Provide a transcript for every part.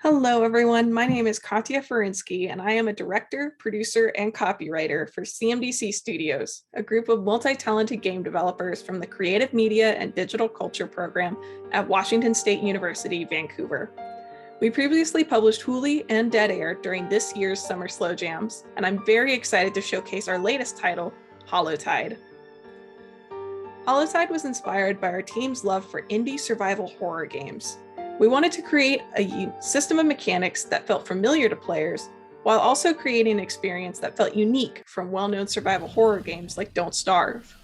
Hello, everyone. My name is Katya Farinsky, and I am a director, producer, and copywriter for CMDC Studios, a group of multi-talented game developers from the Creative Media and Digital Culture program at Washington State University Vancouver. We previously published Huli and Dead Air during this year's Summer Slow Jams, and I'm very excited to showcase our latest title, Hallowtide. Hallowtide was inspired by our team's love for indie survival horror games. We wanted to create a system of mechanics that felt familiar to players, while also creating an experience that felt unique from well-known survival horror games like Don't Starve.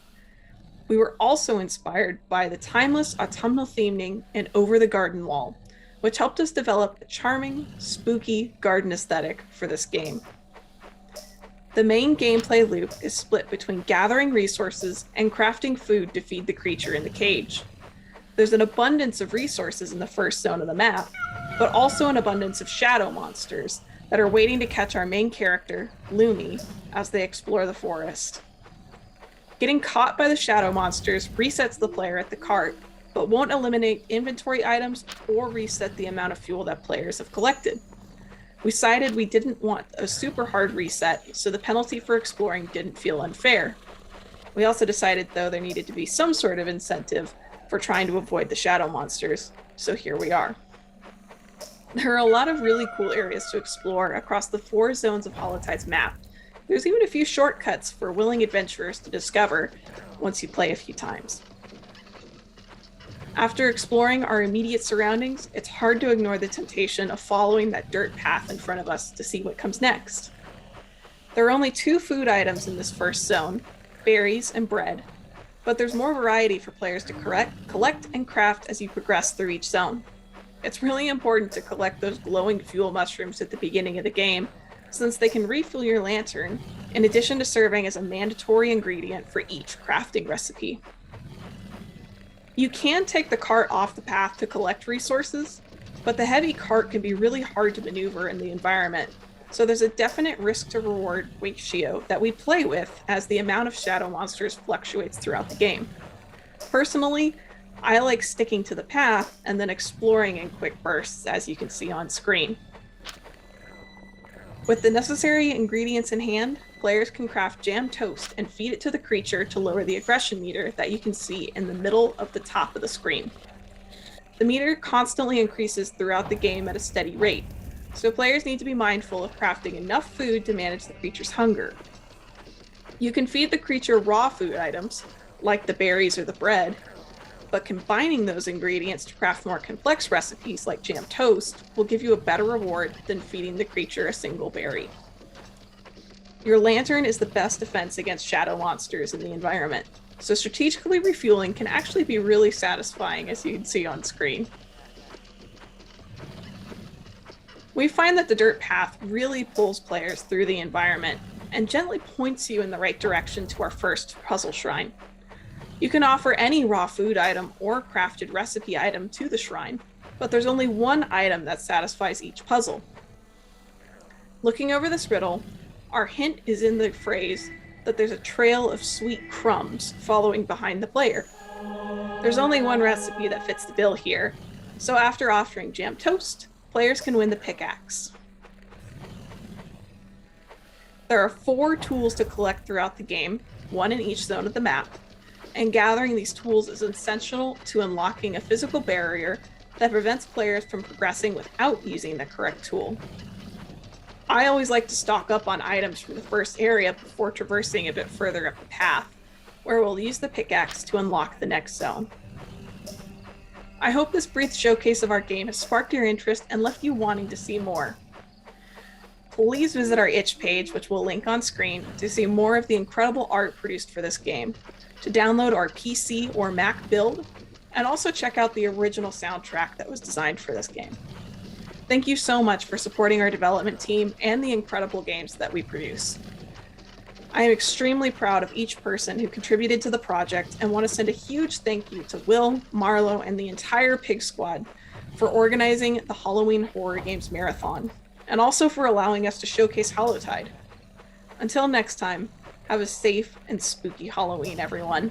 We were also inspired by the timeless autumnal theming in Over the Garden Wall, which helped us develop a charming, spooky garden aesthetic for this game. The main gameplay loop is split between gathering resources and crafting food to feed the creature in the cage. There's an abundance of resources in the first zone of the map, but also an abundance of shadow monsters that are waiting to catch our main character, Lumi, as they explore the forest. Getting caught by the shadow monsters resets the player at the cart, but won't eliminate inventory items or reset the amount of fuel that players have collected. We decided we didn't want a super hard reset, so the penalty for exploring didn't feel unfair. We also decided, though, there needed to be some sort of incentive for trying to avoid the shadow monsters, so here we are. There are a lot of really cool areas to explore across the 4 zones of Hallowtide's map. There's even a few shortcuts for willing adventurers to discover once you play a few times. After exploring our immediate surroundings, it's hard to ignore the temptation of following that dirt path in front of us to see what comes next. There are only 2 food items in this first zone, berries and bread, but there's more variety for players to collect and craft as you progress through each zone. It's really important to collect those glowing fuel mushrooms at the beginning of the game, since they can refill your lantern, in addition to serving as a mandatory ingredient for each crafting recipe. You can take the cart off the path to collect resources, but the heavy cart can be really hard to maneuver in the environment, so there's a definite risk to reward ratio that we play with as the amount of shadow monsters fluctuates throughout the game. Personally, I like sticking to the path and then exploring in quick bursts, as you can see on screen. With the necessary ingredients in hand, players can craft jam toast and feed it to the creature to lower the aggression meter that you can see in the middle of the top of the screen. The meter constantly increases throughout the game at a steady rate, so players need to be mindful of crafting enough food to manage the creature's hunger. You can feed the creature raw food items, like the berries or the bread, but combining those ingredients to craft more complex recipes like jam toast will give you a better reward than feeding the creature a single berry. Your lantern is the best defense against shadow monsters in the environment, so strategically refueling can actually be really satisfying, as you can see on screen. We find that the dirt path really pulls players through the environment and gently points you in the right direction to our first puzzle shrine. You can offer any raw food item or crafted recipe item to the shrine, but there's only one item that satisfies each puzzle. Looking over this riddle, our hint is in the phrase that there's a trail of sweet crumbs following behind the player. There's only one recipe that fits the bill here, so after offering jam toast, players can win the pickaxe. There are 4 tools to collect throughout the game, 1 in each zone of the map, and gathering these tools is essential to unlocking a physical barrier that prevents players from progressing without using the correct tool. I always like to stock up on items from the first area before traversing a bit further up the path, where we'll use the pickaxe to unlock the next zone. I hope this brief showcase of our game has sparked your interest and left you wanting to see more. Please visit our itch page, which we'll link on screen, to see more of the incredible art produced for this game, to download our PC or Mac build, and also check out the original soundtrack that was designed for this game. Thank you so much for supporting our development team and the incredible games that we produce. I am extremely proud of each person who contributed to the project and want to send a huge thank you to Will, Marlo, and the entire PIGSquad for organizing the Halloween Horror Games Marathon, and also for allowing us to showcase Hallowtide. Until next time, have a safe and spooky Halloween, everyone.